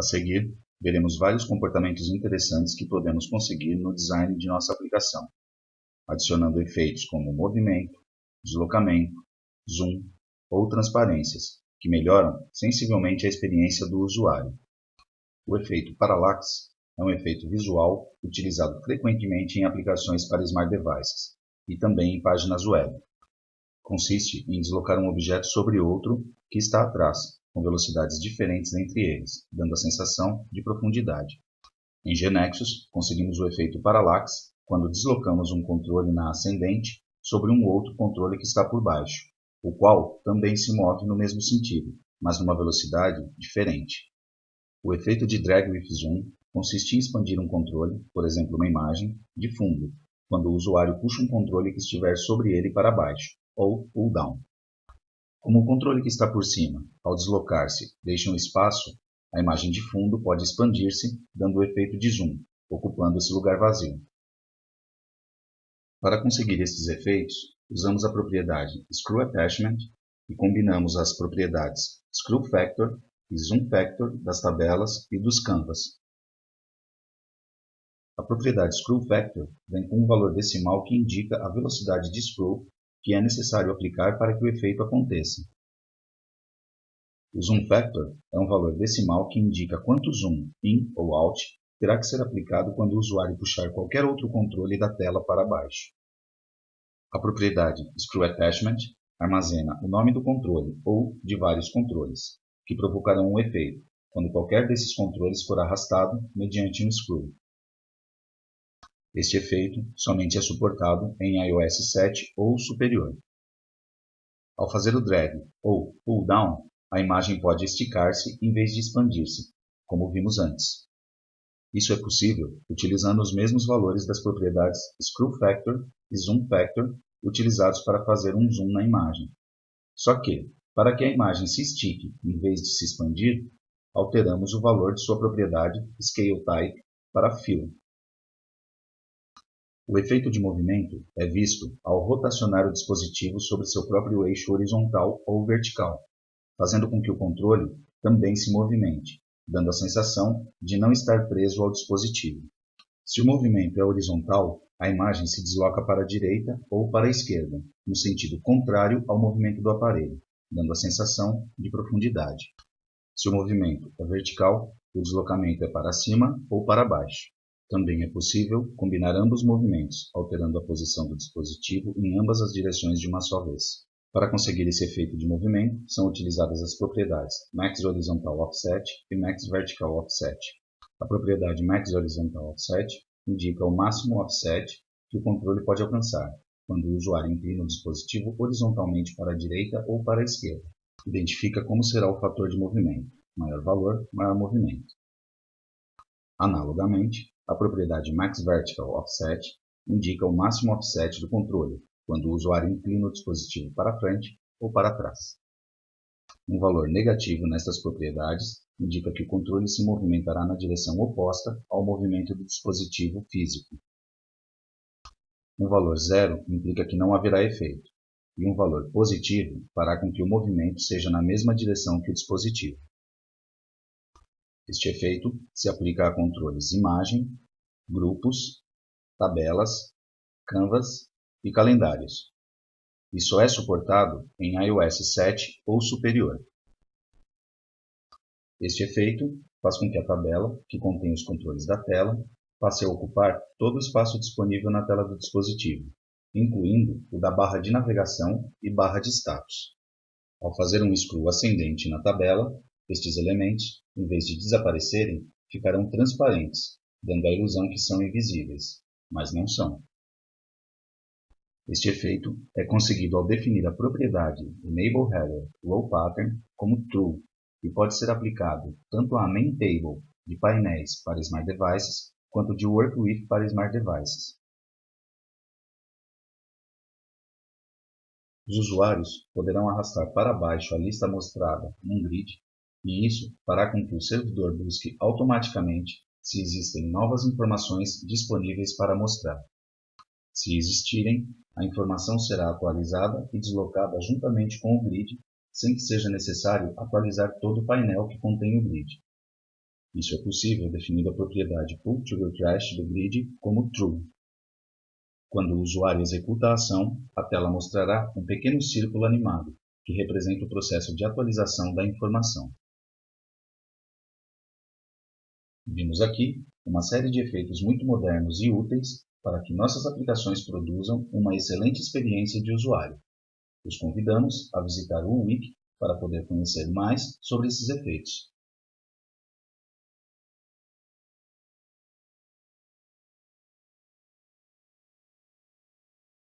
A seguir, veremos vários comportamentos interessantes que podemos conseguir no design de nossa aplicação, adicionando efeitos como movimento, deslocamento, zoom ou transparências, que melhoram sensivelmente a experiência do usuário. O efeito Parallax é um efeito visual utilizado frequentemente em aplicações para smart devices e também em páginas web. Consiste em deslocar um objeto sobre outro que está atrás, com velocidades diferentes entre eles, dando a sensação de profundidade. Em GNexus, conseguimos o efeito Parallax quando deslocamos um controle na ascendente sobre um outro controle que está por baixo, o qual também se move no mesmo sentido, mas numa velocidade diferente. O efeito de Drag with Zoom consiste em expandir um controle, por exemplo uma imagem, de fundo, quando o usuário puxa um controle que estiver sobre ele para baixo, ou pull down. Como o controle que está por cima, ao deslocar-se, deixa um espaço, a imagem de fundo pode expandir-se, dando o efeito de zoom, ocupando esse lugar vazio. Para conseguir esses efeitos, usamos a propriedade Screw Attachment e combinamos as propriedades Screw Factor e Zoom Factor das tabelas e dos canvas. A propriedade Screw Factor vem com um valor decimal que indica a velocidade de screw que é necessário aplicar para que o efeito aconteça. O Zoom Factor é um valor decimal que indica quanto zoom in ou out terá que ser aplicado quando o usuário puxar qualquer outro controle da tela para baixo. A propriedade Screw Attachment armazena o nome do controle ou de vários controles, que provocarão um efeito quando qualquer desses controles for arrastado mediante um screw. Este efeito somente é suportado em iOS 7 ou superior. Ao fazer o drag ou pull down, a imagem pode esticar-se em vez de expandir-se, como vimos antes. Isso é possível utilizando os mesmos valores das propriedades Screw Factor e Zoom Factor utilizados para fazer um zoom na imagem. Só que, para que a imagem se estique em vez de se expandir, alteramos o valor de sua propriedade Scale Type para Fill. O efeito de movimento é visto ao rotacionar o dispositivo sobre seu próprio eixo horizontal ou vertical, fazendo com que o controle também se movimente, dando a sensação de não estar preso ao dispositivo. Se o movimento é horizontal, a imagem se desloca para a direita ou para a esquerda, no sentido contrário ao movimento do aparelho, dando a sensação de profundidade. Se o movimento é vertical, o deslocamento é para cima ou para baixo. Também é possível combinar ambos movimentos, alterando a posição do dispositivo em ambas as direções de uma só vez. Para conseguir esse efeito de movimento, são utilizadas as propriedades Max Horizontal Offset e Max Vertical Offset. A propriedade Max Horizontal Offset indica o máximo offset que o controle pode alcançar, quando o usuário inclina o dispositivo horizontalmente para a direita ou para a esquerda. Identifica como será o fator de movimento. Maior valor, maior movimento. Analogamente, a propriedade Max Vertical Offset indica o máximo offset do controle, quando o usuário inclina o dispositivo para frente ou para trás. Um valor negativo nestas propriedades indica que o controle se movimentará na direção oposta ao movimento do dispositivo físico. Um valor zero implica que não haverá efeito, e um valor positivo fará com que o movimento seja na mesma direção que o dispositivo. Este efeito se aplica a controles imagem, grupos, tabelas, canvas e calendários. E só é suportado em iOS 7 ou superior. Este efeito faz com que a tabela, que contém os controles da tela, passe a ocupar todo o espaço disponível na tela do dispositivo, incluindo o da barra de navegação e barra de status. Ao fazer um scroll ascendente na tabela, estes elementos, em vez de desaparecerem, ficarão transparentes, dando a ilusão que são invisíveis, mas não são. Este efeito é conseguido ao definir a propriedade Enable Header Row Pattern como True e pode ser aplicado tanto à Main Table de painéis para Smart Devices quanto de Work With para Smart Devices. Os usuários poderão arrastar para baixo a lista mostrada num grid e isso fará com que o servidor busque automaticamente se existem novas informações disponíveis para mostrar. Se existirem, a informação será atualizada e deslocada juntamente com o grid, sem que seja necessário atualizar todo o painel que contém o grid. Isso é possível definindo a propriedade PullToRefresh do grid como True. Quando o usuário executa a ação, a tela mostrará um pequeno círculo animado, que representa o processo de atualização da informação. Vimos aqui uma série de efeitos muito modernos e úteis para que nossas aplicações produzam uma excelente experiência de usuário. Os convidamos a visitar o wiki para poder conhecer mais sobre esses efeitos.